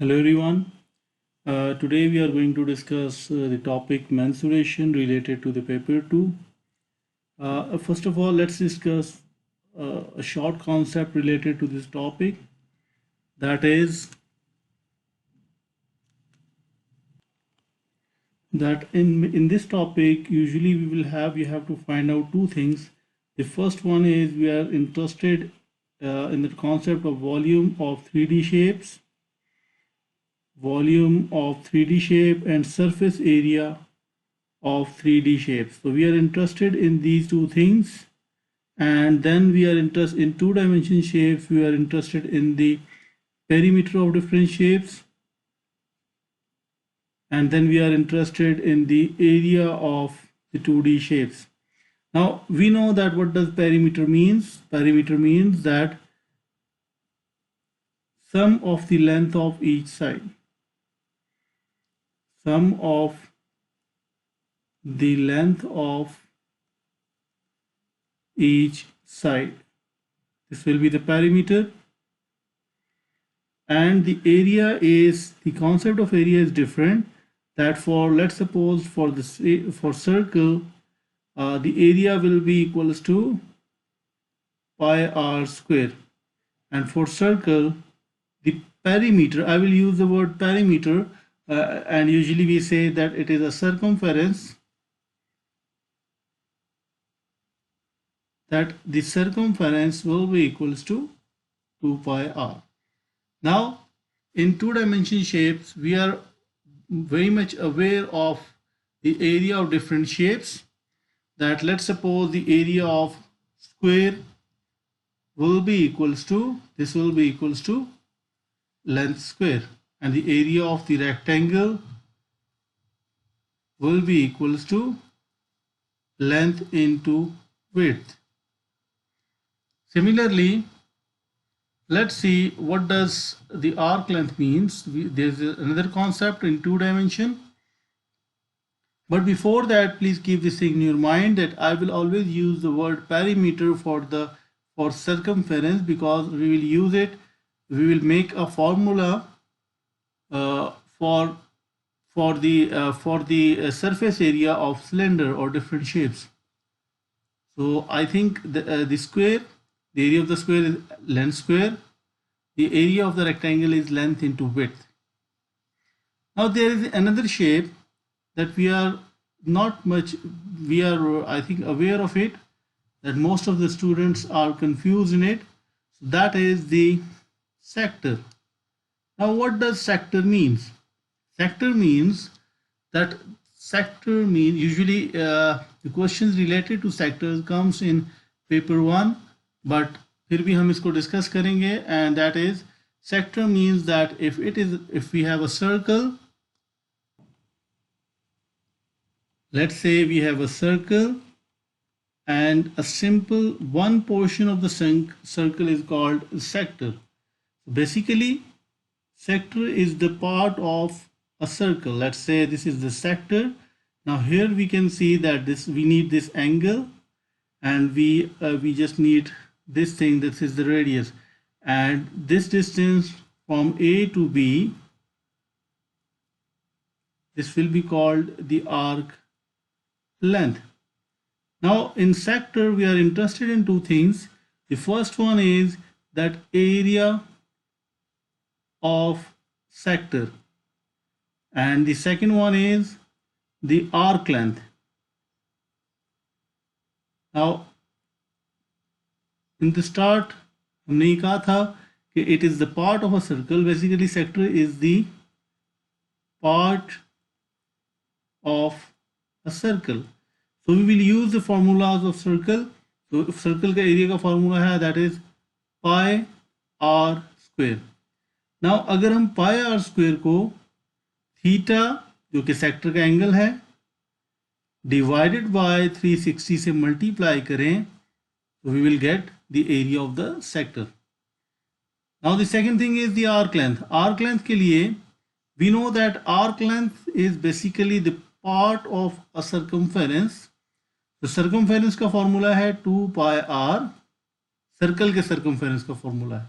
Hello everyone. Today we are going to discuss the topic mensuration related to the paper 2. First of all, let's discuss a short concept related to this topic. That is that in this topic, usually you have to find out two things. The first one is we are interested in the concept of volume of 3D shapes, and surface area of 3D shapes. So we are interested in these two things, and then we are interested in two-dimension shapes. We are interested in the perimeter of different shapes, and then we are interested in the area of the 2D shapes. Now we know that what does perimeter means? Perimeter means that sum of the length of each side. Sum of the length of each side. This will be the perimeter. And the area is, the concept of area is different. That for, let's suppose for circle, the area will be equals to pi r square, and for circle the perimeter, I will use the word perimeter, and usually we say that it is a circumference, that the circumference will be equals to 2 pi r. Now in two-dimension shapes we are very much aware of the area of different shapes. That let's suppose the area of square will be equals to, this will be equals to length square, and the area of the rectangle will be equals to length into width. Similarly, let's see what does the arc length means. There's another concept in two dimension. But before that, please keep this thing in your mind that I will always use the word perimeter for circumference, because we will use it. We will make a formula for the surface area of cylinder or different shapes. So I think the square, the area of the square is length square. The area of the rectangle is length into width. Now there is another shape that we are not much, we are I think aware of it, that most of the students are confused in it. So that is the sector. Now what does sector means? Sector means that usually the questions related to sectors comes in paper 1, but फिर भी हम इसको discuss करेंगे, and that is sector means that if we have a circle, let's say we have a circle and a simple one portion of the circle is called sector. Basically, sector is the part of a circle. Let's say this is the sector. Now here we can see that we need this angle, and we just need this thing. This is the radius, and this distance from A to B, this will be called the arc length. Now in sector we are interested in two things. The first one is that area of sector, and the second one is the arc length. Now in the start हमने ये कहा था कि it is the part of a circle. Basically sector is the part of a circle. So we will use the formulas of circle. So circle का area का formula है, that is pi r square. Now अगर हम pi r square को theta, जो कि sector का angle है, डिवाइडेड बाय 360 से मल्टीप्लाई करें, so we will get the area of the sector. Now the second thing is the arc length. Arc length के लिए we know that arc length is basically the part of a circumference. तो circumference का formula है 2 pi r, circle के circumference का formula है.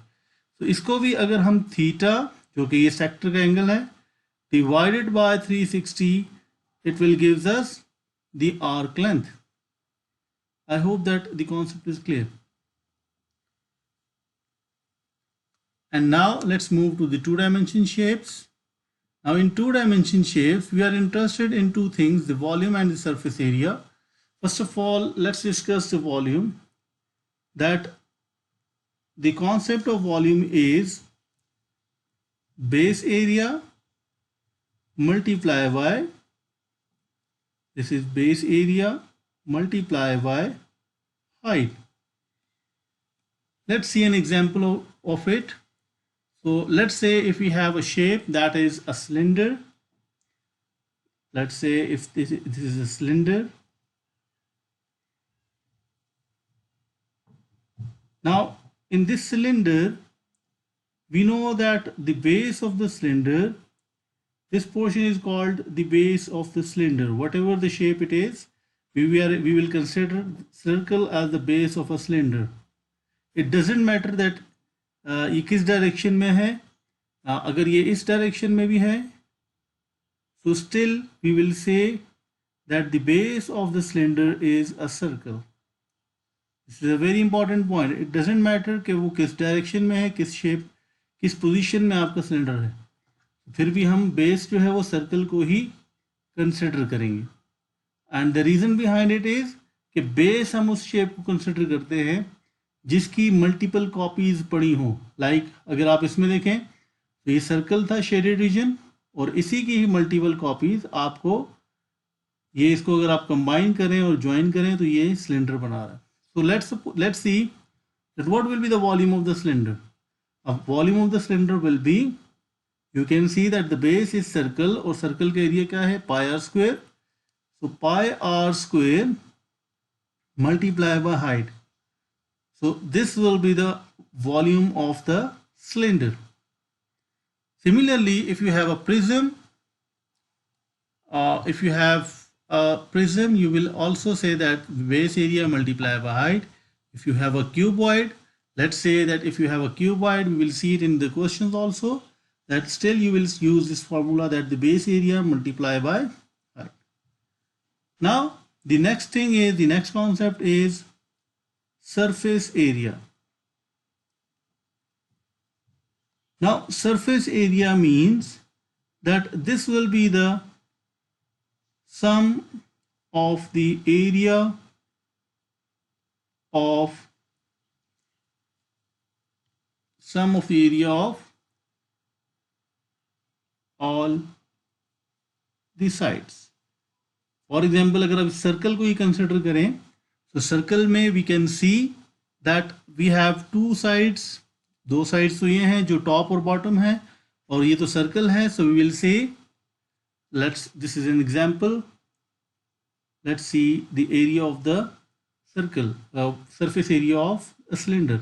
तो इसको भी अगर हम थीटा, जो कि ये सेक्टर का एंगल है, divided by 360, it will gives us the arc length. I hope that the concept is clear. And now let's move to the two-dimension shapes. Now in two-dimension shapes, we are interested in two things, the volume and the surface area. First of all, let's discuss the volume. That the concept of volume is base area multiplied by, this is base area multiplied by height. Let's see an example of it. So let's say if we have a shape that is a cylinder. Let's say if this is a cylinder. Now in this cylinder, we know that the base of the cylinder, this portion is called the base of the cylinder. Whatever the shape it is, we will consider circle as the base of a cylinder. It doesn't matter that ये किस direction में है, अगर ये इस direction में भी है, so still we will say that the base of the cylinder is a circle. This is a very important point. It doesn't matter कि वो किस डायरेक्शन में है, किस शेप, किस पोजीशन में आपका सिलेंडर है, फिर भी हम बेस जो है वो सर्कल को ही कंसिडर करेंगे. And the reason behind it is कि बेस हम उस शेप को कंसिडर करते हैं जिसकी मल्टीपल कॉपीज पड़ी हों. लाइक अगर आप इसमें देखें तो ये सर्कल था शेडेड रीजन, और इसी की ही मल्टीपल कॉपीज आपको ये, इसको अगर आप कंबाइन करें और ज्वाइन करें तो ये सिलेंडर बना रहा है. So let's see that what will be the volume of the cylinder. अब volume of the cylinder will be, you can see that the base is circle, और सर्कल का एरिया क्या है, pi r square. So pi r square multiply by height. So this will be the volume of the cylinder. Similarly, if you have a prism, you will also say that base area multiplied by height. If you have a cuboid, let's say that if you have a cuboid, we will see it in the questions also, that still you will use this formula that the base area multiplied by height. Now the next concept is surface area. Now surface area means that this will be the sum of the area of all the sides. For example अगर आप circle को ही consider करें तो circle में we can see that we have two sides. दो sides तो ये हैं जो टॉप और बॉटम है, और ये तो सर्कल है. So we will say this is an example. Let's see the area of the circle, surface area of a cylinder.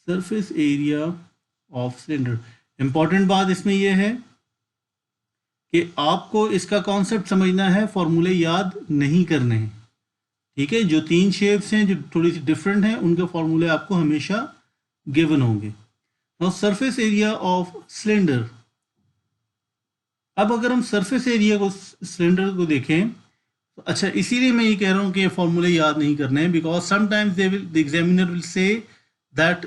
Surface area of cylinder. Important बात इसमें यह है कि आपको इसका कॉन्सेप्ट समझना है, फॉर्मूले याद नहीं करने हैं. ठीक है, जो तीन शेप्स हैं जो थोड़ी सी डिफरेंट हैं उनके फॉर्मूले आपको हमेशा गिवन होंगे. Now surface area of cylinder. अब अगर हम सरफेस एरिया को सिलेंडर को देखें तो अच्छा, इसीलिए मैं ये कह रहा हूँ कि फॉर्मूले याद नहीं करने हैं, because sometimes the examiner will say that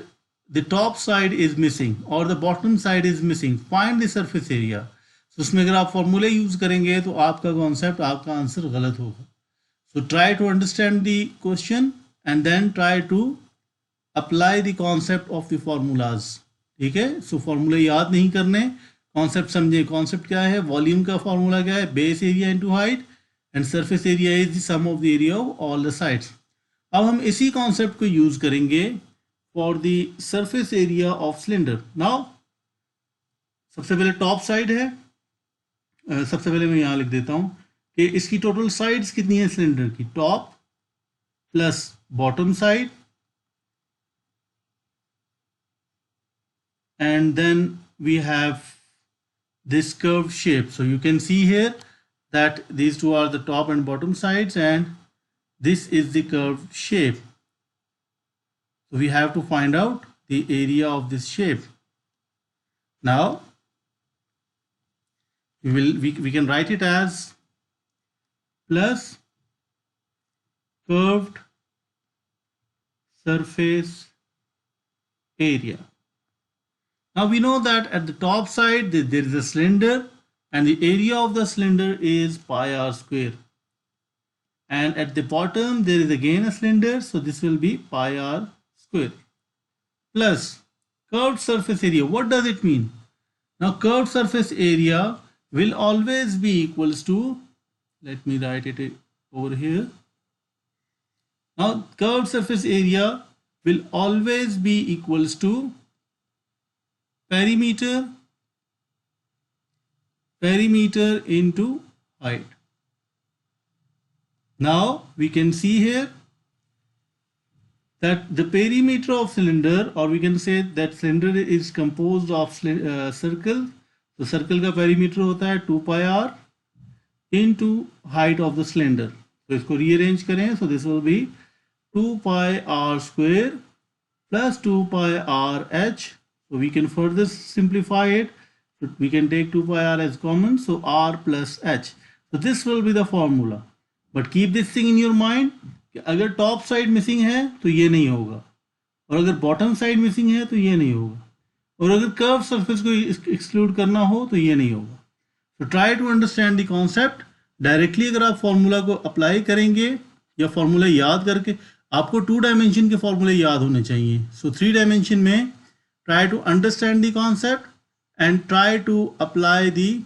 the top side is missing और the bottom side is missing, find the surface area. तो उसमें अगर आप फॉर्मूले यूज करेंगे तो आपका कॉन्सेप्ट, आपका आंसर गलत होगा. So try to understand the question and then try to apply the concept of the formulas. ठीक है, सो फॉर्मूले याद नहीं करने, कॉन्सेप्ट समझे. कॉन्सेप्ट क्या है, वॉल्यूम का फॉर्मूला क्या है, base area into height, and surface area is the sum of the area of all the sides. अब हम इसी कॉन्सेप्ट को यूज करेंगे for the surface area of cylinder. Now सबसे पहले टॉप साइड है. सबसे पहले मैं यहाँ लिख देता हूँ कि इसकी टोटल साइड्स कितनी है सिलेंडर की, top plus bottom side, and then we have this curved shape. So you can see here that these two are the top and bottom sides, and this is the curved shape. So we have to find out the area of this shape. Now we can write it as plus curved surface area. Now we know that at the top side there is a cylinder and the area of the cylinder is pi r square. And at the bottom there is again a cylinder, so this will be pi r square. Plus curved surface area. What does it mean? Now curved surface area will always be equals to, let me write it over here. Now curved surface area will always be equals to perimeter into height. Now we can see here that the perimeter of cylinder, or we can say that cylinder is composed of circle. तो circle का perimeter होता है 2 pi r into height of the cylinder. तो इसको rearrange करें, so this will be 2 pi r square plus 2 pi r h. So we can further simplify it. So we can take 2 pi r as common, so r plus h. So this will be the formula. But keep this thing in your mind कि अगर top side missing है तो ये नहीं होगा, और अगर bottom side missing है तो ये नहीं होगा, और अगर कर्व सरफेस को एक्सक्लूड करना हो तो ये नहीं होगा. तो try to understand the concept. Directly अगर आप फॉर्मूला को अप्लाई करेंगे या फॉर्मूला याद करके, आपको 2 डायमेंशन के फॉर्मूले याद होने चाहिए. सो 3 डायमेंशन में try to understand the concept and try to apply the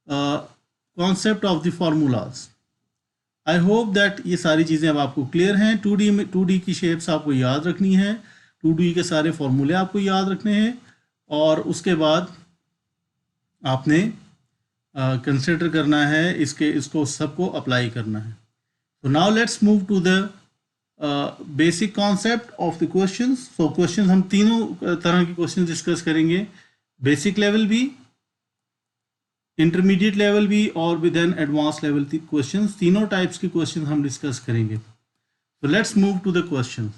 concept of the formulas. I hope that ये सारी चीज़ें अब आपको क्लियर हैं. 2D की शेप्स आपको याद रखनी है, 2D के सारे फॉर्मूले आपको याद रखने हैं, और उसके बाद आपने कंसिडर करना है इसको सबको अप्लाई करना है. तो now let's move to the basic concept of the questions. So questions हम तीनों तरह के क्वेश्चंस डिस्कस करेंगे. बेसिक लेवल भी, इंटरमीडिएट लेवल भी, और with an advance level questions. तीनों टाइप्स के क्वेश्चंस हम डिस्कस करेंगे. तो let's move to the questions.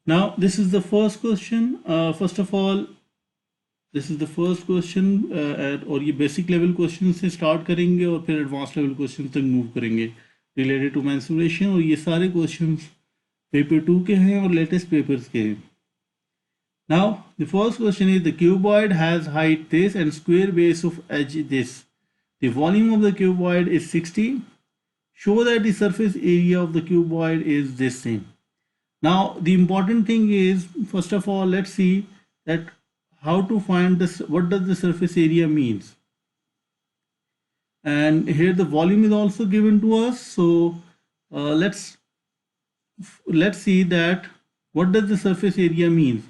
Now this is the first question. First of all, this is the first question, और ये बेसिक लेवल क्वेश्चन से स्टार्ट करेंगे और फिर एडवांस लेवल क्वेश्चन तक मूव करेंगे रिलेटेड टू मेंसुरेशन. और ये सारे क्वेश्चन पेपर 2 के हैं और लेटेस्ट पेपर्स के हैं. Now the first question is the cuboid has height this and square base of edge this. The volume of the cuboid is 60. Show that the surface area of the cuboid is this same. Now the important thing is, first of all, let's see that how to find this, what does the surface area means. And here the volume is also given to us. So let's see that what does the surface area means.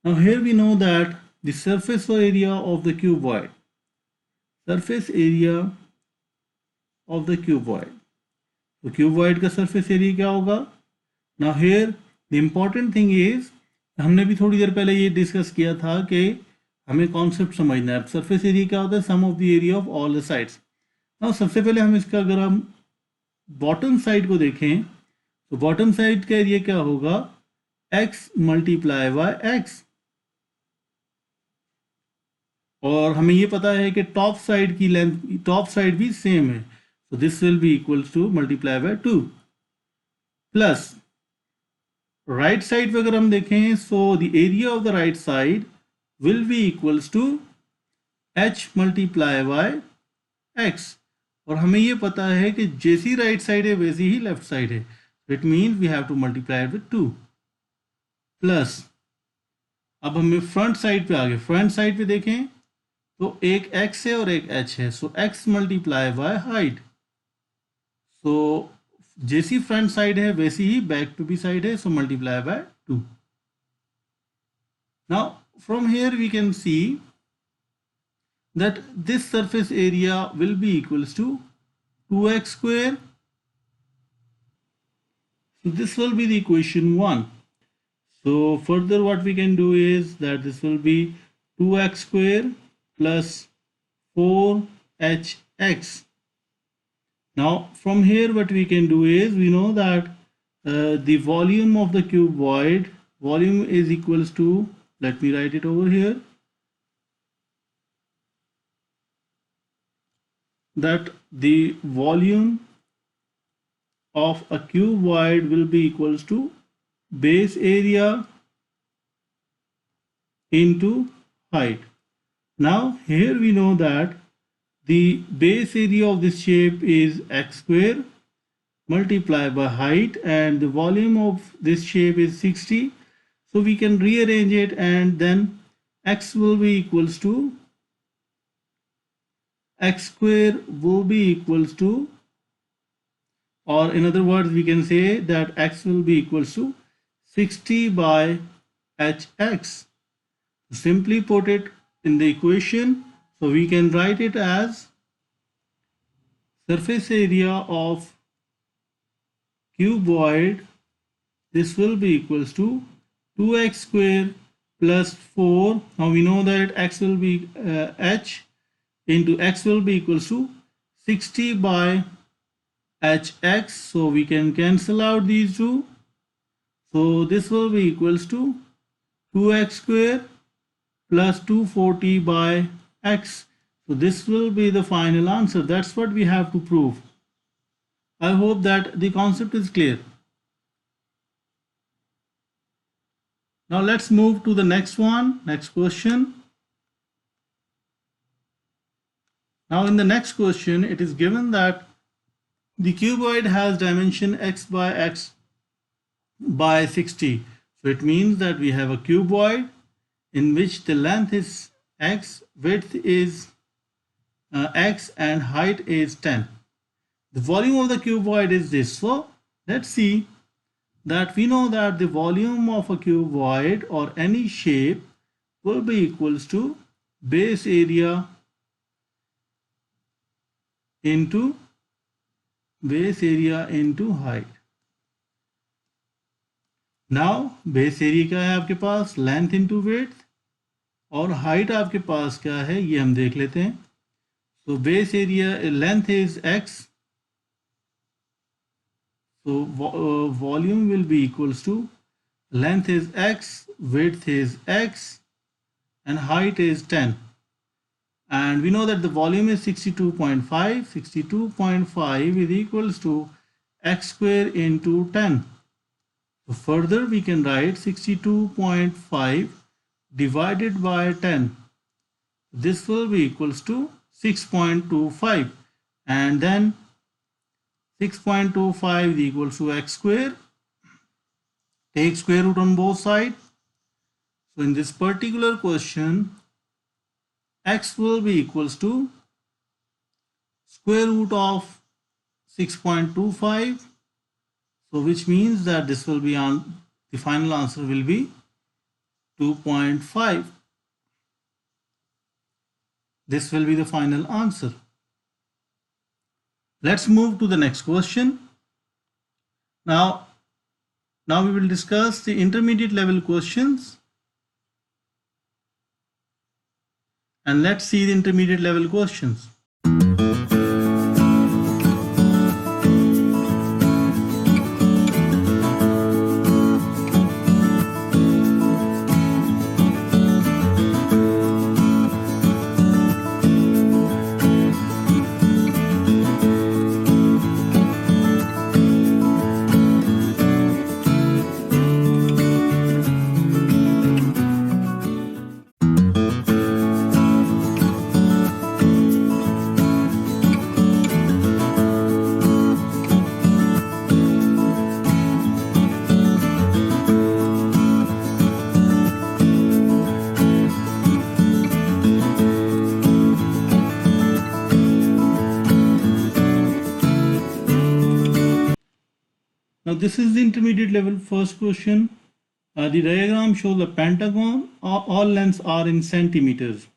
Now here we know that the surface area of the cuboid, surface area of the cuboid, तो cuboid का surface area क्या होगा. Now here the important thing is, हमने भी थोड़ी देर पहले ये discuss किया था कि हमें कॉन्सेप्ट समझना है. सरफेस एरिया क्या होता है? Sum of the area of all the sides. Now सबसे पहले हम इसका, अगर हम बॉटम साइड को देखें तो बॉटम साइड का एरिया क्या होगा? x multiply by x. और हमें ये पता है कि टॉप साइड की लेंथ, टॉप साइड भी सेम है, so this will be equals to multiply by 2 plus right side पे अगर हम देखें, so the area of the right side will be equals to h multiply by x. और हमें ये पता है कि जैसी राइट साइड है वैसी ही लेफ्ट साइड है, it means we have to multiply with 2 plus. अब हमें फ्रंट साइड पे आ गए. फ्रंट साइड पे देखें तो एक x है और एक h है, सो x मल्टीप्लाई बाय हाइट. सो जैसी फ्रंट साइड है वैसी ही बैक टू बी साइड है, so multiply by 2. Now from here we can see that this surface area will be equals to 2x square. So this will be the equation 1. So further what we can do is that this will be 2x square plus 4hx. Now from here what we can do is, we know that the volume of the cuboid, volume is equals to, let me write it over here, that the volume of a cuboid will be equals to base area into height. Now here we know that the base area of this shape is x square multiplied by height, and the volume of this shape is 60. So we can rearrange it, and then x will be equals to, x square will be equals to, or in other words we can say that x will be equals to 60 by hx. Simply put it in the equation, so we can write it as surface area of cuboid, this will be equals to 2x square plus 4. Now we know that x will be h into x will be equals to 60 by hx, so we can cancel out these two. So this will be equals to 2x square plus 240 by x. So this will be the final answer. That's what we have to prove. I hope that the concept is clear. Now let's move to the next one, next question. Now in the next question, it is given that the cuboid has dimension x by 60. So it means that we have a cuboid in which the length is x, width is x, and height is 10. The volume of the cuboid is this. So let's see that we know that the volume of a cuboid or any shape will be equals to base area into height. Now base area क्या है आपके पास, length into width, और height आपके पास क्या है ये हम देख लेते हैं. So base area, length is x, so volume will be equals to, length is x, width is x, and height is 10. And we know that the volume is 62.5. 62.5 is equals to x square into 10. So further we can write 62.5 divided by 10. This will be equals to 6.25, and then 6.25 is equals to x square. Take square root on both sides. So in this particular question, x will be equals to square root of 6.25. So which means that this will be on, the final answer will be 2.5. This will be the final answer. Let's move to the next question. Now we will discuss the intermediate level questions. And let's see the intermediate level questions. Now this is the intermediate level first question. The diagram shows a pentagon. All lengths are in centimeters.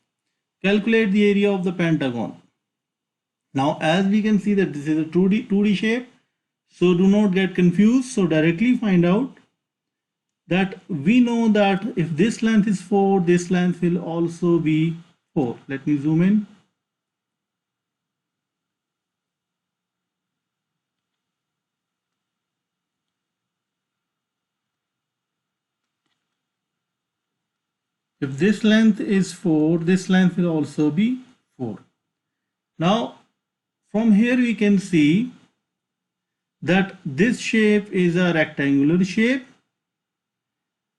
Calculate the area of the pentagon. Now as we can see that this is a 2D shape. So do not get confused. So directly find out that we know that if this length is 4, this length will also be 4. Let me zoom in. If this length is 4, this length will also be 4. Now from here we can see that this shape is a rectangular shape,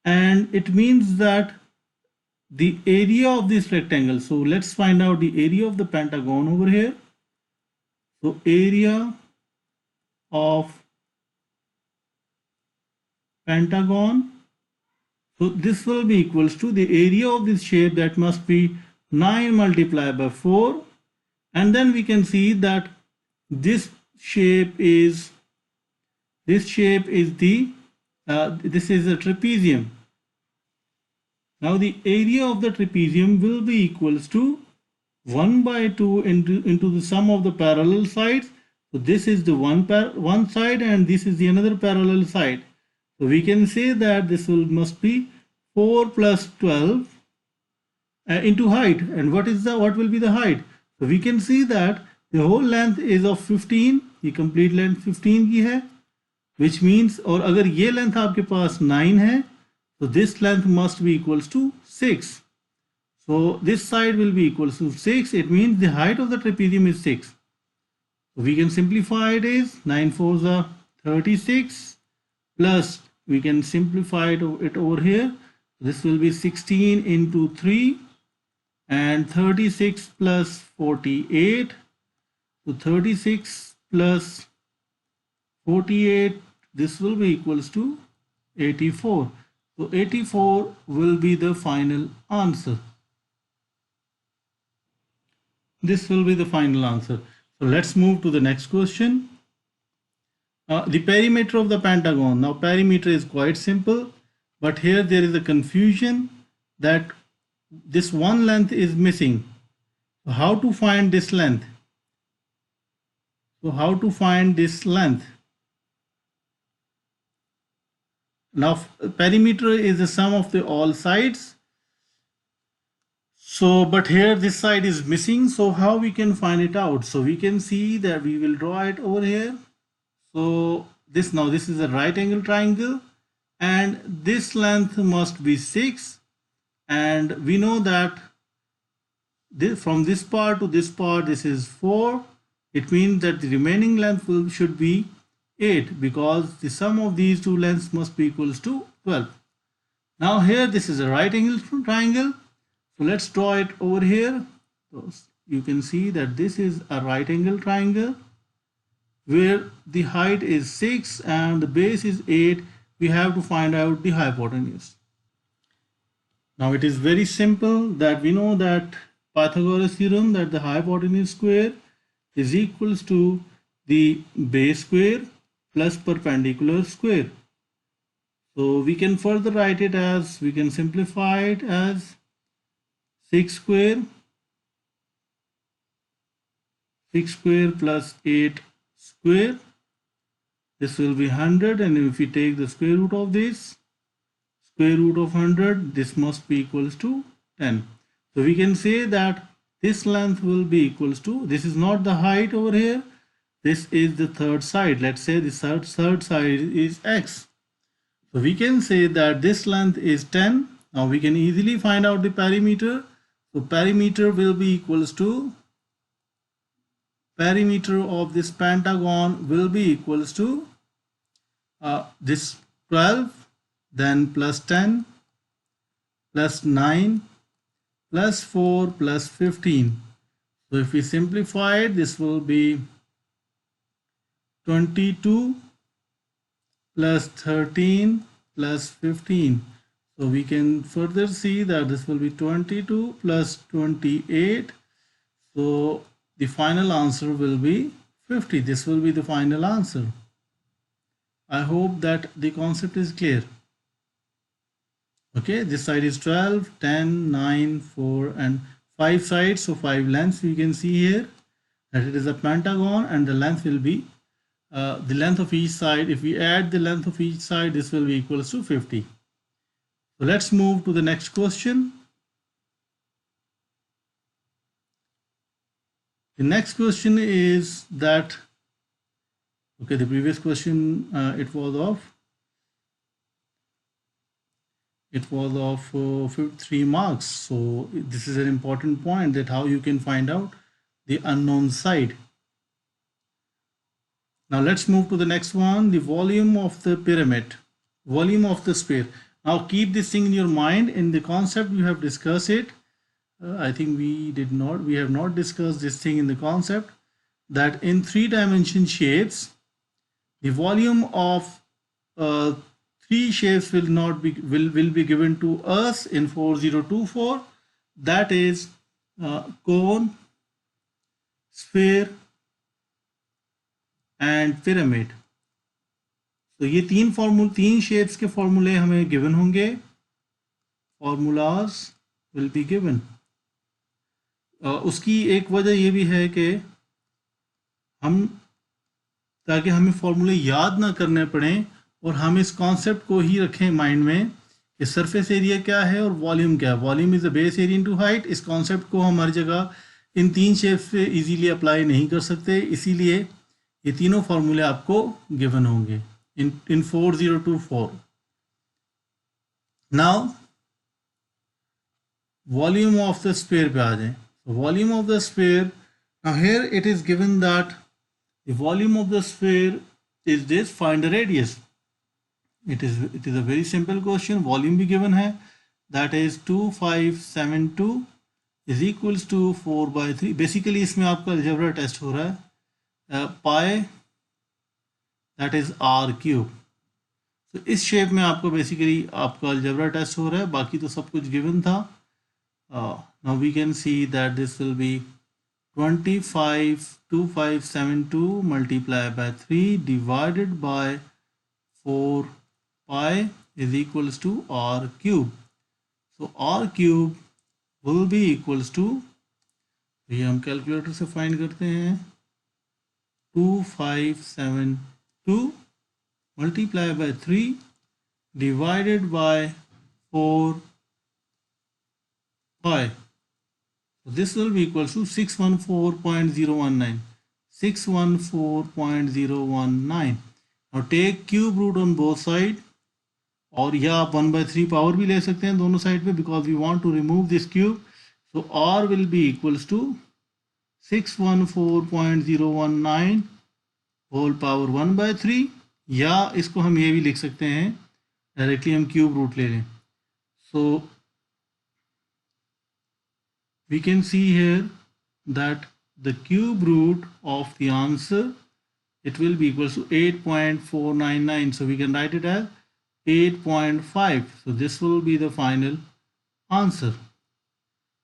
and it means that the area of this rectangle, so let's find out the area of the pentagon over here. So area of pentagon, so this will be equals to the area of this shape, that must be 9 multiplied by 4, and then we can see that this shape is the this is a trapezium. Now the area of the trapezium will be equals to 1 by 2 into the sum of the parallel sides. So this is the one side and this is the another parallel side. So we can say that this must be 4 plus 12 into height. And what will be the height? So we can see that the whole length is of 15. ये complete length 15 की है, which means, और अगर ये length आपके पास 9 है, so this length must be equals to 6. So this side will be equals to 6. It means the height of the trapezium is 6. So we can simplify it as 9 4s are 36, plus we can simplify it over here. This will be 16 into 3 and 36 plus 48. So 36 plus 48, this will be equals to 84. So 84 will be the final answer. This will be the final answer. So let's move to the next question. The perimeter of the pentagon. Now perimeter is quite simple, but here there is a confusion that this one length is missing. So how to find this length? So how to find this length? Now perimeter is the sum of all sides. So but here this side is missing. So how we can find it out? So we can see that we will draw it over here. So this is a right angle triangle and this length must be 6, and we know that from this part to this part this is 4. It means that the remaining length should be 8, because the sum of these two lengths must be equals to 12. Now here this is a right angle triangle, so let's draw it over here. So you can see that this is a right angle triangle where the height is 6 and the base is 8. We have to find out the hypotenuse. Now it is very simple that we know that Pythagoras theorem, that the hypotenuse square is equals to the base square plus perpendicular square. So we can further write it as, we can simplify it as 6 square plus 8 square. This will be 100, and if we take the square root of this, square root of 100, this must be equals to 10. So we can say that this length will be equals to, this is not the height over here, this is the third side. Let's say the third side is x. So we can say that this length is 10. Now we can easily find out the perimeter. So perimeter will be equals to, perimeter of this pentagon will be equals to this 12, then plus 10, plus 9, plus 4, plus 15. So if we simplify it, this will be 22 plus 13 plus 15. So we can further see that this will be 22 plus 28. So the final answer will be 50. This will be the final answer. I hope that the concept is clear. Okay, this side is 12, 10, 9, 4 and 5 sides. So 5 lengths we can see here that it is a pentagon, and the length will be the length of each side. If we add the length of each side, this will be equals to 50. So let's move to the next question. The next question is that, okay, the previous question it was of 3 marks. So this is an important point, that how you can find out the unknown side. Now let's move to the next one, the volume of the pyramid, volume of the sphere. Now keep this thing in your mind. In the concept we have discussed it. I think we have not discussed this thing in the concept, that in 3-dimension shapes, the volume of 3 shapes will be given to us in 4024. That is cone, sphere and pyramid. तो ये तीन shapes के formulae हमें given होंगे. Formulas will be given. उसकी एक वजह ये भी है कि ताकि हमें फॉर्मूले याद ना करने पड़े, और हम इस कॉन्सेप्ट को ही रखें माइंड में कि सरफेस एरिया क्या है और वॉल्यूम क्या है. Volume is the base area into height. इस कॉन्सेप्ट को हम हर जगह इन 3 शेप्स पे इजीली अप्लाई नहीं कर सकते, इसीलिए ये तीनों फार्मूले आपको गिवन होंगे इन 4024. Now volume of the sphere पे आ जाएं. Volume of the sphere, now here it is given that the volume of the sphere is this, find the radius. It is a very simple question. Volume भी given है, that is 2572 is equals to 4/3. Basically इसमें आपका algebra test हो रहा है. पाई that is r cube. तो इस shape में आपको बेसिकली आपका अलजेब्रा टेस्ट हो रहा है, बाकी तो सब कुछ गिवन था. Now we can see that this will be 2572 multiplied by 3 divided by 4 pi is equals to r cube. So r cube will be equals to, ये हम कैलकुलेटर से फाइंड करते हैं, 2572 multiplied by 3 divided by 4 pi. So this will be equals to 614.019. 614.019. Now take cube root on both sides, और यह आप 1/3 power भी ले सकते हैं दोनों साइड पे, because we want to remove this cube. So r will be equals to 614.019 whole power 1/3, या इसको हम ये भी लिख सकते हैं डायरेक्टली, हम क्यूब रूट ले लें. So we can see here that the cube root of the answer, it will be equals to 8.499. So we can write it as 8.5. So this will be the final answer.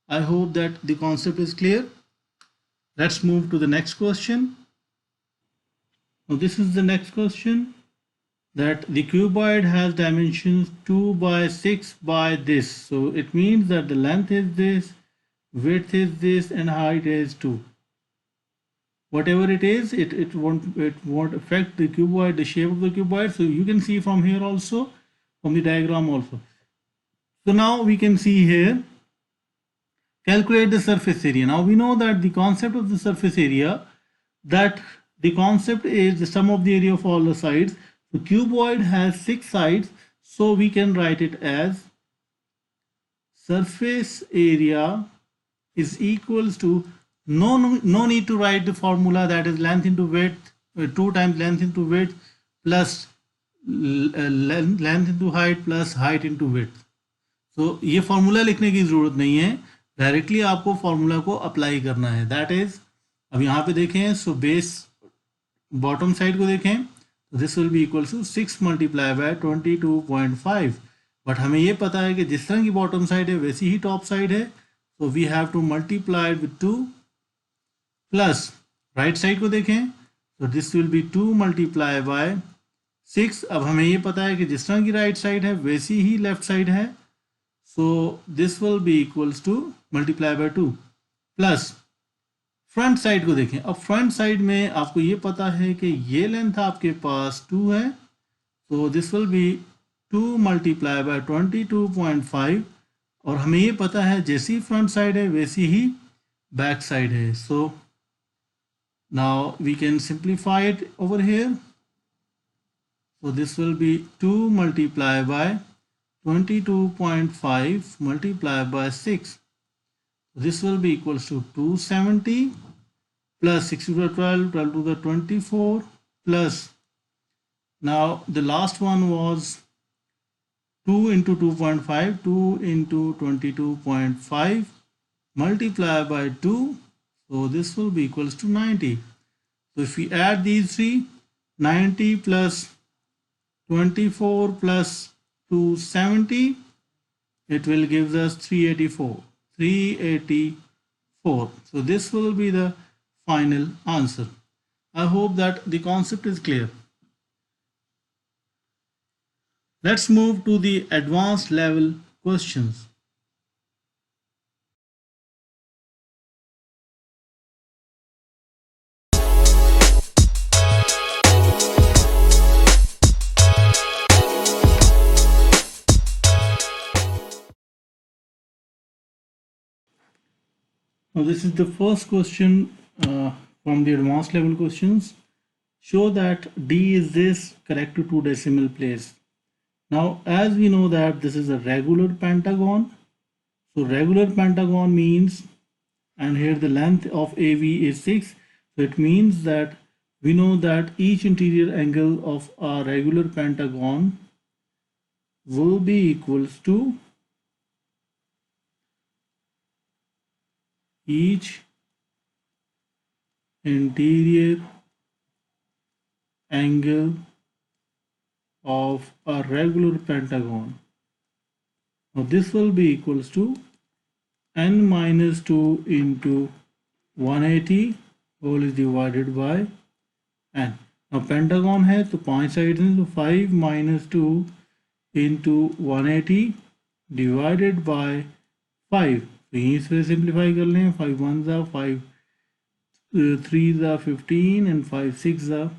I hope that the concept is clear. Let's move to the next question. Now this is the next question, that the cuboid has dimensions 2/6 by this. So it means that the length is this, width is this, and height is 2. Whatever it is, it won't affect the cuboid, the shape of the cuboid. So you can see from here also, from the diagram also. So now we can see here, calculate the surface area. Now we know that the concept of the surface area, that the concept is the sum of the area of all the sides. The cuboid has 6 sides, so we can write it as surface area is equals to, no need to write the formula, that is length into width, 2 times length into width plus length into height plus height into width. So ये formula लिखने की ज़रूरत नहीं है, directly आपको formula को apply करना है. दैट इज, अब यहाँ पे देखें, सो बेस बॉटम साइड को देखें, तो this will be equal to 6 multiply by 22.5. But हमें ये पता है कि जिस तरह की बॉटम साइड है वैसी ही टॉप साइड है. So we have to multiply it with 2 plus right side को देखें, so this will be 2 multiplied by 6, अब हमें ये पता है कि जिस तरह की राइट साइड है वैसी ही लेफ्ट साइड है, so this will be equals to multiply by 2 plus front side को देखें। अब फ्रंट साइड में आपको ये पता है कि ये लेंथ आपके पास 2 है, तो this will B 2 multiply by 22.5 और हमें ये पता है जैसी फ्रंट साइड है वैसी ही बैक साइड है। So now we can simplify it over here. So this will be 2 multiplied by 22.5 multiplied by 6. This will be equals to 270 plus 6 to the 12, 12 to the 24 plus, now the last one was 2 into 2.5, 2 into 22.5 multiplied by 2. So this will be equals to 90. So if we add these three, 90 plus 24 plus 270, it will give us 384. So this will be the final answer. I hope that the concept is clear. Let's move to the advanced level questions. Now this is the first question from the advanced level questions. Show that D is this correct to 2 decimal place. Now as we know that this is a regular pentagon. So regular pentagon means, and here the length of AV is 6. So it means that we know that each interior angle of a regular pentagon will be equals to each interior angle of a regular pentagon. Now this will be equals to n minus 2 into 180 whole is divided by n. Now pentagon है तो 5 side हैं, तो 5 minus 2 into 180 divided by 5. तो यहीं से simplify कर लें, 5 1 ज़ा 5 3 ज़ा 15 and 5 6 ज़ा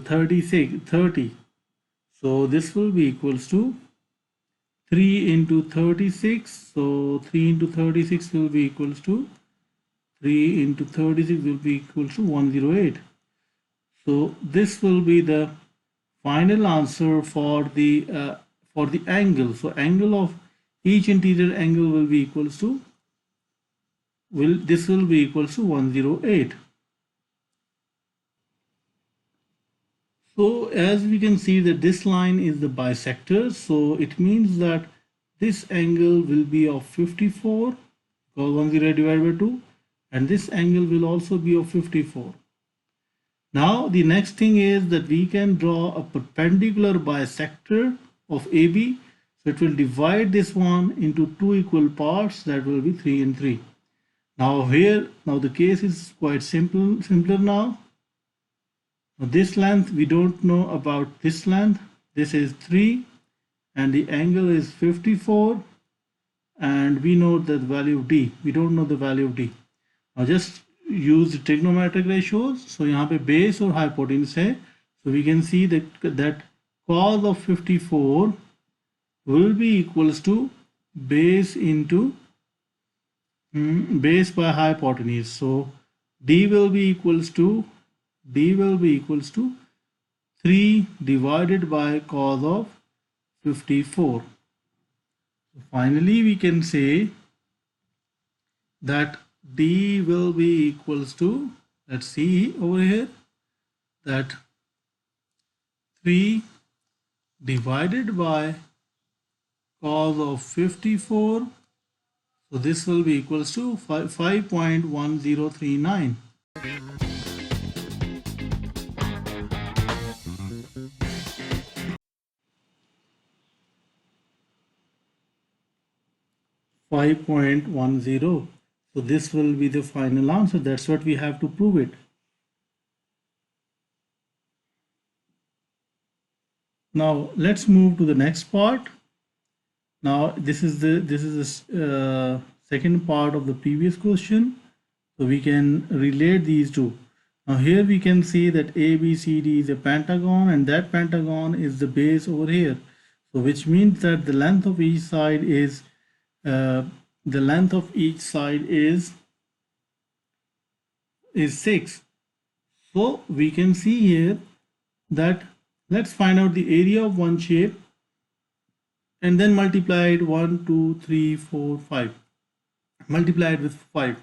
30. So this will be equals to 3 into 36. So 3 into 36 will be equals to 3 into 36 will be equals to 108. So this will be the final answer for the angle. So angle of each interior angle will be equals to this will be equals to 108. So as we can see that this line is the bisector, so it means that this angle will be of 54 because 108 divided by 2, and this angle will also be of 54. Now the next thing is that we can draw a perpendicular bisector of AB. So it will divide this one into two equal parts, that will be 3 and 3. Now the case is quite simpler now. Now this length, we don't know about this length. This is 3 and the angle is 54, and we know the value of D. We don't know the value of D. Now just use the trigonometric ratios. So यहाँ पे base और hypotenuse है. So we can see that cos of 54 will be equals to base into base by hypotenuse. So D will be equals to 3 divided by cos of 54. So finally we can say that D will be equals to, let's see over here, that 3 divided by cos of 54. So this will be equals to 5.1039. .10. So this will be the final answer. That's what we have to prove it. Now let's move to the next part. Now this is the second part of the previous question, so we can relate these two. Now here we can see that ABCD is a pentagon, and that pentagon is the base over here, so which means that the length of each side is uh, 6. So we can see here that let's find out the area of one shape and then multiply it 1 2 3 4 5, multiply it with 5.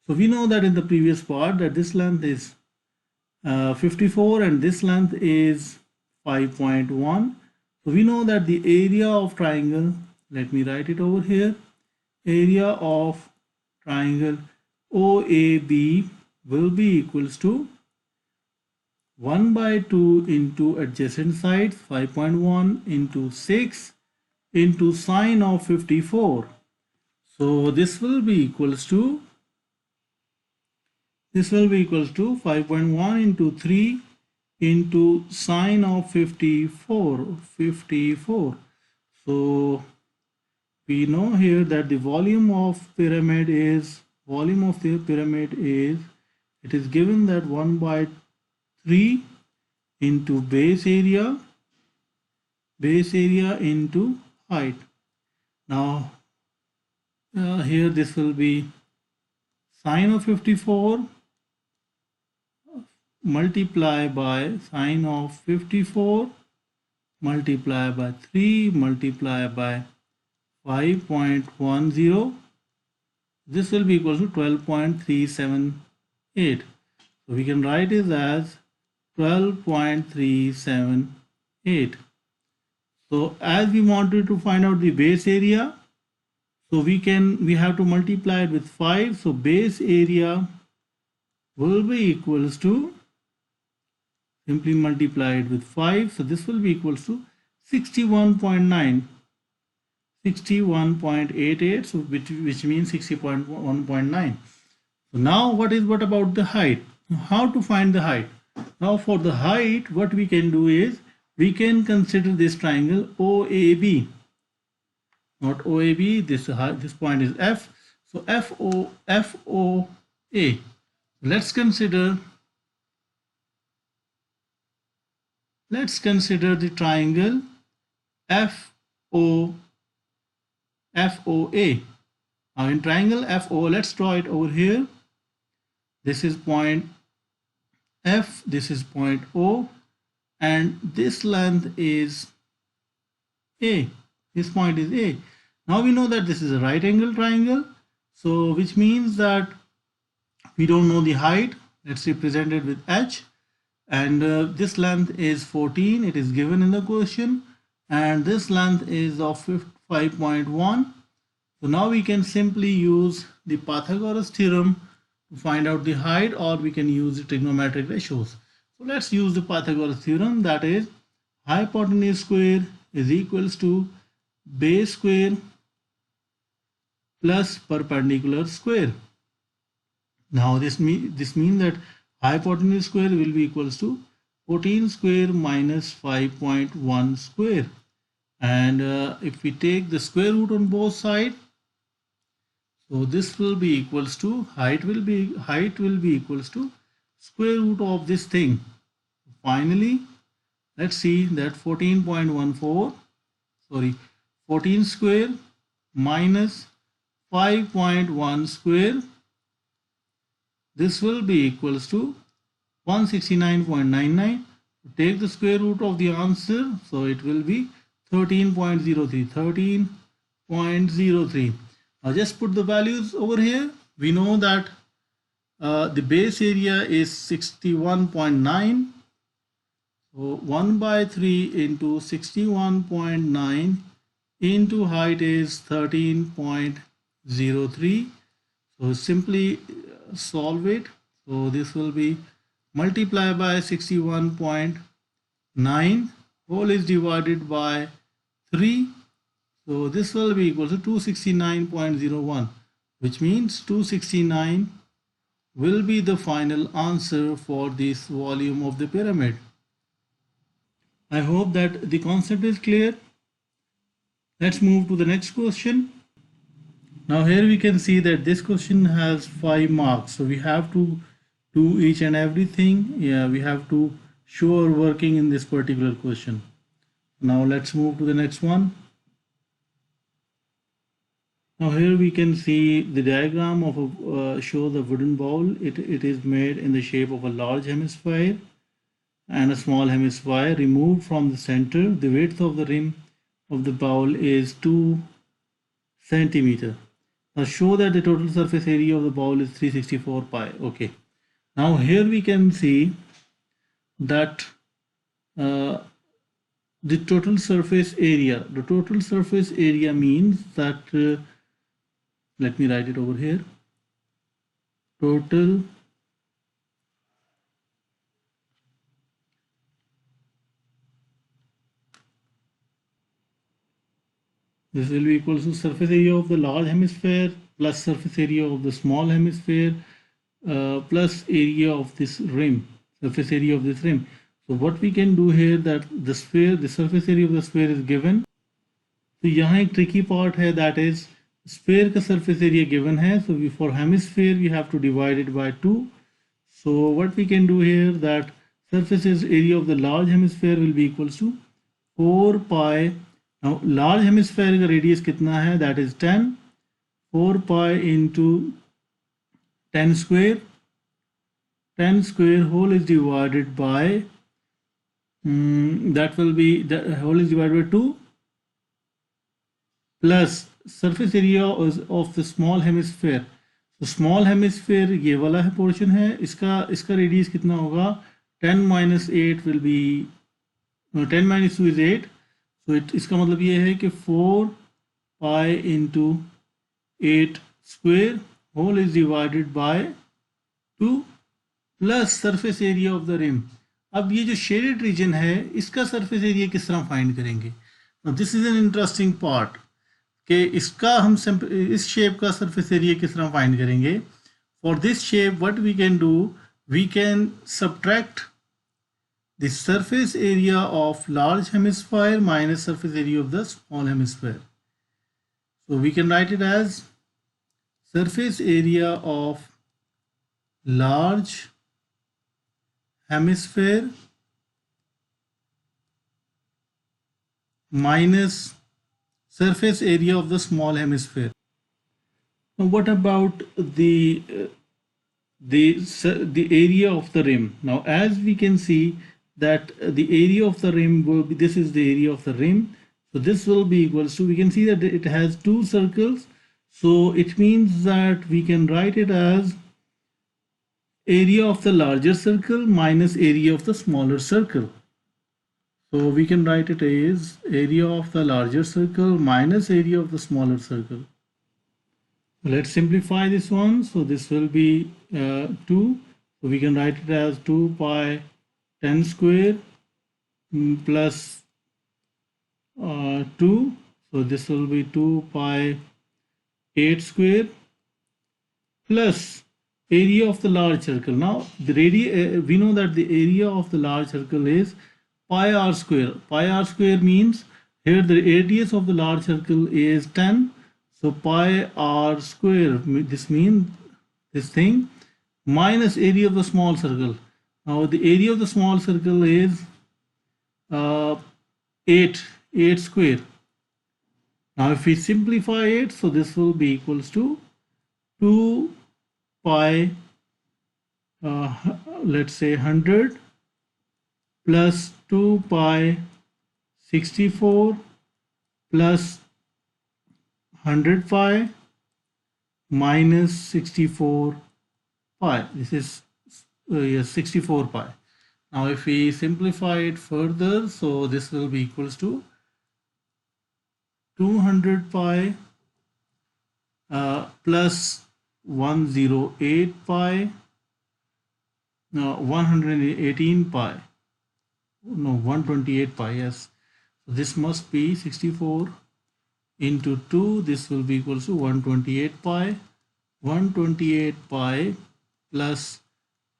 So we know that in the previous part that this length is 54 and this length is 5.1. So we know that the area of triangle, let me write it over here, area of triangle OAB will be equals to 1 by 2 into adjacent sides 5.1 into 6 into sine of 54. So this will be equals to 5.1 into 3 into sine of 54. So we know here that the volume of the pyramid is it is given that 1 by 3 into base area into height. Now here this will be sine of 54 multiply by sine of 54 multiply by 3 multiply by 5.10. This will be equal to 12.378. So we can write it as 12.378. So as we wanted to find out the base area, so we have to multiply it with 5. So base area will be equals to, simply multiply it with 5. So this will be equals to 61.88, so which means 60.1.9. So now what about the height? How to find the height? Now for the height, what we can do is we can consider this triangle OAB, not OAB. This point is F. So FOA. Let's consider the triangle FOA. Now in triangle FO, let's draw it over here. This is point F, this is point O, and this length is A. This point is A. Now we know that this is a right angle triangle, so which means that we don't know the height. Let's represent it with H, and this length is 14. It is given in the question, and this length is of 5.1. So now we can simply use the Pythagoras theorem to find out the height, or we can use the trigonometric ratios. So let's use the Pythagoras theorem, that is hypotenuse square is equals to base square plus perpendicular square. Now this means that hypotenuse square will be equals to 14 square minus 5.1 square, and if we take the square root on both sides, so this will be equals to height will be equals to square root of this thing. Finally, let's see that 14 square minus 5.1 square, this will be equals to 169.99. Take the square root of the answer, so it will be 13.03. Now just put the values over here. We know that the base area is 61.9. So 1 by 3 into 61.9 into height is 13.03. So simply solve it. So this will be multiplied by 61.9, whole is divided by 3. So this will be equal to 269.01, which means 269 will be the final answer for this volume of the pyramid. I hope that the concept is clear. Let's move to the next question. Now here we can see that this question has 5 marks. So we have to do each and everything. Yeah, we have to show our working in this particular question. Now let's move to the next one. Now here we can see the diagram of a show the wooden bowl. It is made in the shape of a large hemisphere and a small hemisphere removed from the center. The width of the rim of the bowl is 2 centimeter. Now show that the total surface area of the bowl is 364 pi. Okay. Now here we can see that the total surface area. The total surface area means that let me write it over here. Total this will be equal to surface area of the large hemisphere plus surface area of the small hemisphere plus area of this rim, surface area of this rim. So what we can do here that the sphere, the surface area of the sphere is given. तो यहाँ एक tricky part है, that is sphere का surface area given है. So for hemisphere we have to divide it by 2. So what we can do here that surface area of the large hemisphere will be equals to 4 pi. Now large hemisphere का radius कितना है, that is 10. 4 pi into 10 square. 10 square whole is divided by that will be the whole is divided by 2 plus surface area of the small hemisphere. तो small hemisphere ये वाला है portion है, इसका radius कितना होगा, 10 minus 8 will be 10 minus 2 is 8. So इसका मतलब ये है कि 4 pi into 8 square whole is divided by 2 plus surface area of the rim. अब ये जो शेडेड रीजन है इसका सरफेस एरिया किस तरह फाइंड करेंगे. This is an interesting part कि इसका हम इस शेप का सरफेस एरिया किस तरह फाइंड करेंगे. For this shape what we can do, we can subtract the surface area of large hemisphere minus surface area of the small hemisphere. So we can write it as surface area of large hemisphere minus surface area of the small hemisphere. Now what about the area of the rim? Now as we can see that the area of the rim will be, this is the area of the rim, so this will be equals to, we can see that it has 2 circles, so it means that we can write it as area of the larger circle minus area of the smaller circle. So we can write it as area of the larger circle minus area of the smaller circle. Let's simplify this one. So this will be 2. So we can write it as 2 pi 10 square plus 2. So this will be 2 pi 8 square plus area of the large circle. Now the radius, we know that the area of the large circle is pi r square. Pi r square means here the radius of the large circle is 10. So pi r square, this means this thing, minus area of the small circle. Now the area of the small circle is 8 square. Now if we simplify it, so this will be equals to 2 pi let's say 100 plus 2 pi 64 plus 100 pi minus 64 pi. This is yes, 64 pi. Now if we simplify it further, so this will be equals to 200 pi plus 108 pi, 118 pi, no 128 pi, yes. So this must be 64 into 2, this will be equal to 128 pi, 128 pi plus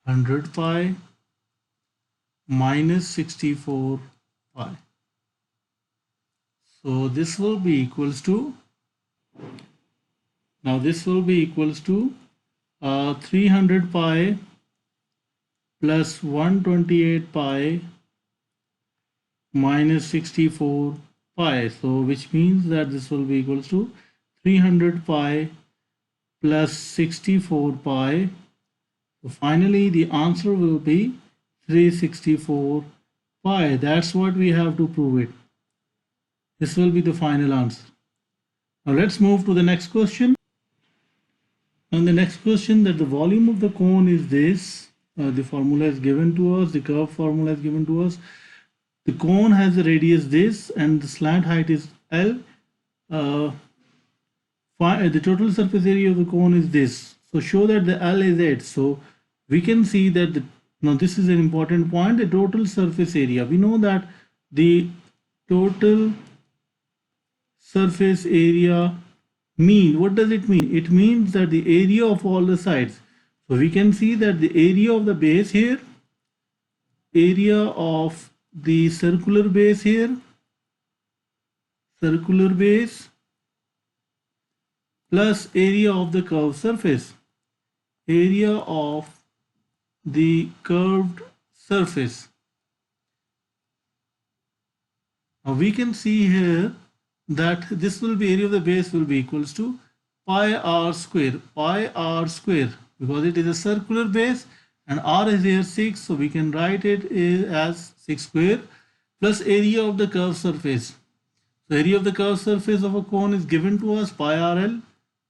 100 pi minus 64 pi. So this will be equals to, now this will be equals to 300 pi plus 128 pi minus 64 pi. So which means that this will be equals to 300 pi plus 64 pi. So finally the answer will be 364 pi. That's what we have to prove it. This will be the final answer. Now let's move to the next question. And the next question, that the volume of the cone is this. The formula is given to us, the curve formula is given to us. The cone has a radius this and the slant height is L. The total surface area of the cone is this. So show that the L is 8. So we can see that now this is an important point, the total surface area. We know that the total surface area mean, what does it mean? It means that the area of all the sides. So we can see that the area of the base here, area of the circular base here, circular base plus area of the curved surface, area of the curved surface. Now we can see here that this will be, area of the base will be equals to pi r square, because it is a circular base and r is here 6, so we can write it as 6 square plus area of the curved surface. So area of the curved surface of a cone is given to us pi rl,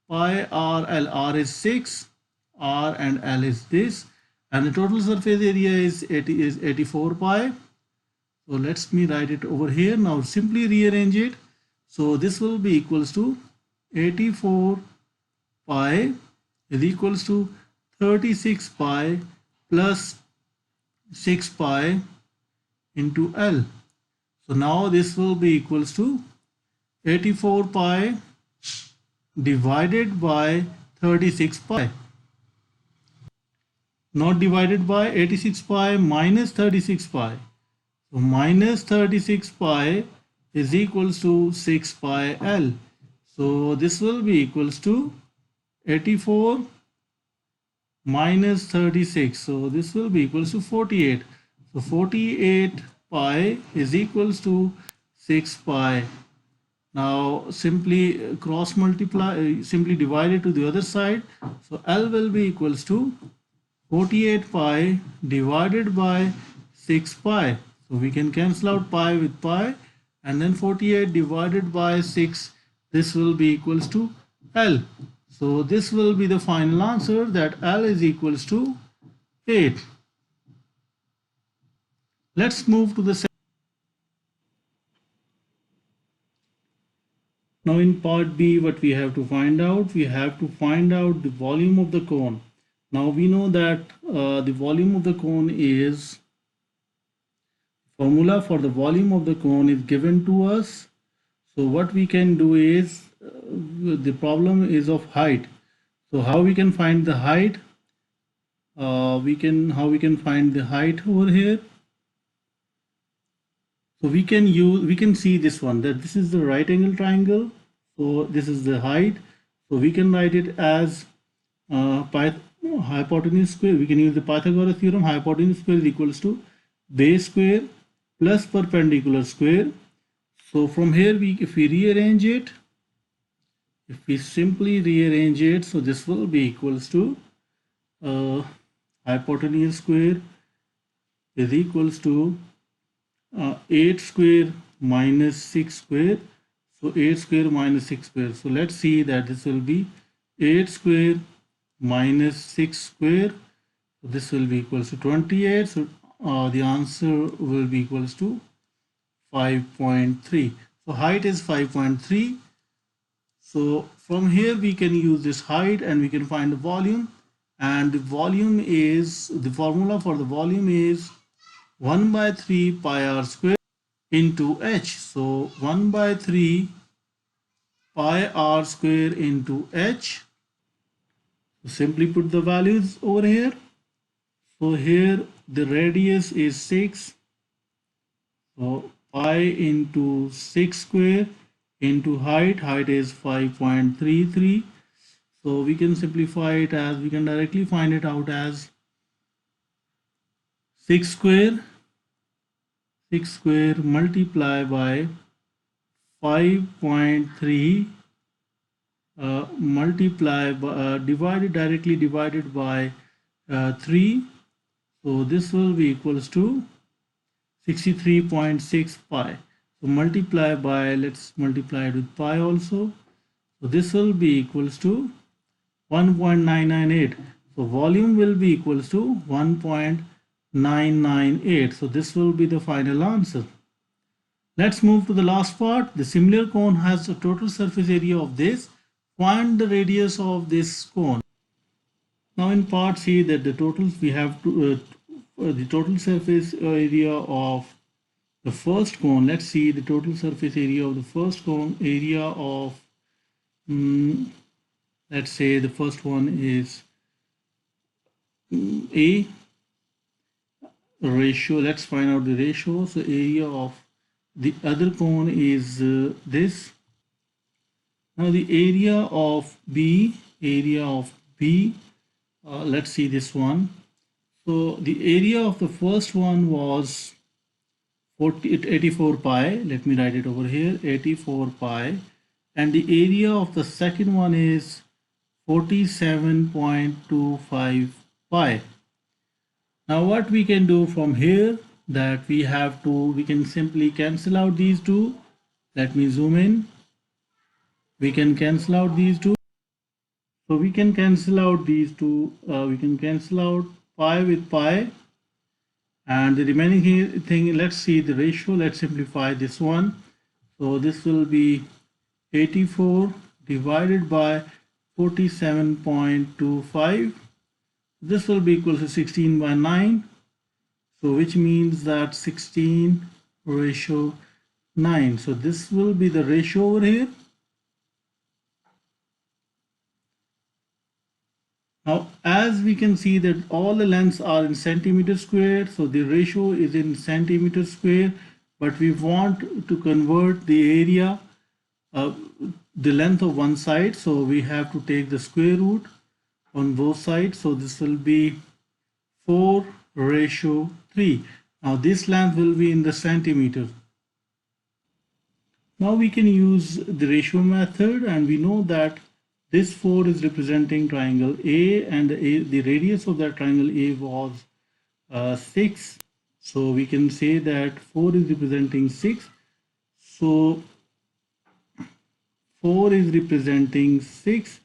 r is 6, r and l is this, and the total surface area is 84 pi. So let me write it over here. Now simply rearrange it. So this will be equals to 84 pi is equals to 36 pi plus 6 pi into L. So now this will be equals to 84 pi divided by 36 pi. Not divided by 86 pi minus 36 pi. So minus 36 pi is equals to 6 pi L. So this will be equals to 84 minus 36. So this will be equals to 48. So 48 pi is equals to 6 pi. Now simply cross multiply, simply divide it to the other side. So L will be equals to 48 pi divided by 6 pi. So we can cancel out pi with pi, and then 48 divided by 6, this will be equals to L. So this will be the final answer, that L is equals to 8. Let's move to the second. Now in part B, what we have to find out? We have to find out the volume of the cone. Now we know that the volume of the cone is, formula for the volume of the cone is given to us. So what we can do is, the problem is of height. So how we can find the height? How we can find the height over here? So we can see this one, that this is the right angle triangle. So this is the height. So we can write it as hypotenuse square. We can use the Pythagoras theorem. Hypotenuse square is equals to base square plus perpendicular square. So from here, if we rearrange it, if we simply rearrange it, so this will be equals to hypotenuse square is equals to 8 square minus 6 square. So 8 square minus 6 square. So let's see that this will be 8 square minus 6 square. So this will be equals to 28. So the answer will be equals to 5.3. So height is 5.3. So from here we can use this height and we can find the volume. And the volume is, the formula for the volume is 1 by 3 pi r square into h. So 1 by 3 pi r square into h. So simply put the values over here. So here the radius is 6. So pi into 6 square into height is 5.33. So we can simplify it as, we can directly find it out as 6 square multiply by 5.3 multiply by divided by 3. So this will be equals to 63.6 pi. So multiply by, let's multiply it with pi also. So this will be equals to 1.998. So volume will be equals to 1.998. So this will be the final answer. Let's move to the last part. The similar cone has a total surface area of this. Find the radius of this cone. Now in part C, that the totals we have to the total surface area of the first cone. Let's see the total surface area of the first cone. Area of let's say the first one is A ratio. Let's find out the ratio. So area of the other cone is this. Now the area of B, let's see this one. So the area of the first one was 84 pi. Let me write it over here, 84 pi. And the area of the second one is 47.25 pi. Now what we can do from here, that we can simply cancel out these two. Let me zoom in. We can cancel out these two. So we can cancel out these two. We can cancel out pi with pi. And the remaining thing, let's see the ratio. Let's simplify this one. So this will be 84 divided by 47.25. This will be equal to 16 by 9. So which means that 16:9. So this will be the ratio over here. Now, as we can see that all the lengths are in centimeter square, so the ratio is in centimeter square, but we want to convert the area, the length of one side, so we have to take the square root on both sides. So this will be 4:3. Now this length will be in the centimeter. Now we can use the ratio method, and we know that this 4 is representing triangle A, and the radius of that triangle A was 6. So we can say that 4 is representing 6. So 4 is representing 6,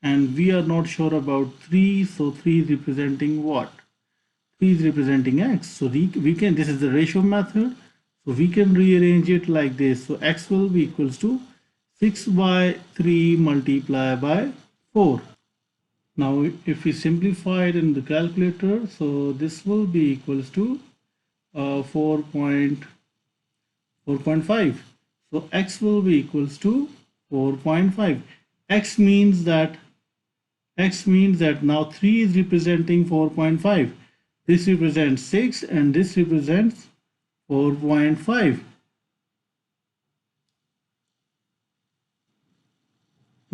and we are not sure about 3. So 3 is representing what? 3 is representing x. So we can, this is the ratio method. So we can rearrange it like this. So x will be equals to 6/3 multiplied by 4. Now if we simplify it in the calculator, so this will be equals to 4.5. So x will be equals to 4.5. X means that now 3 is representing 4.5. This represents 6 and this represents 4.5.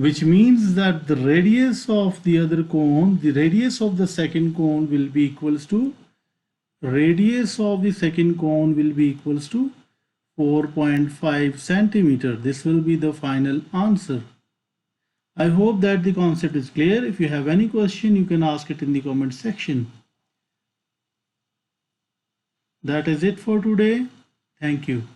Which means that the radius of the other cone, the radius of the second cone will be equals to, radius of the second cone will be equals to 4.5 centimeter. This will be the final answer. I hope that the concept is clear. If you have any question, you can ask it in the comment section. That is it for today. Thank you.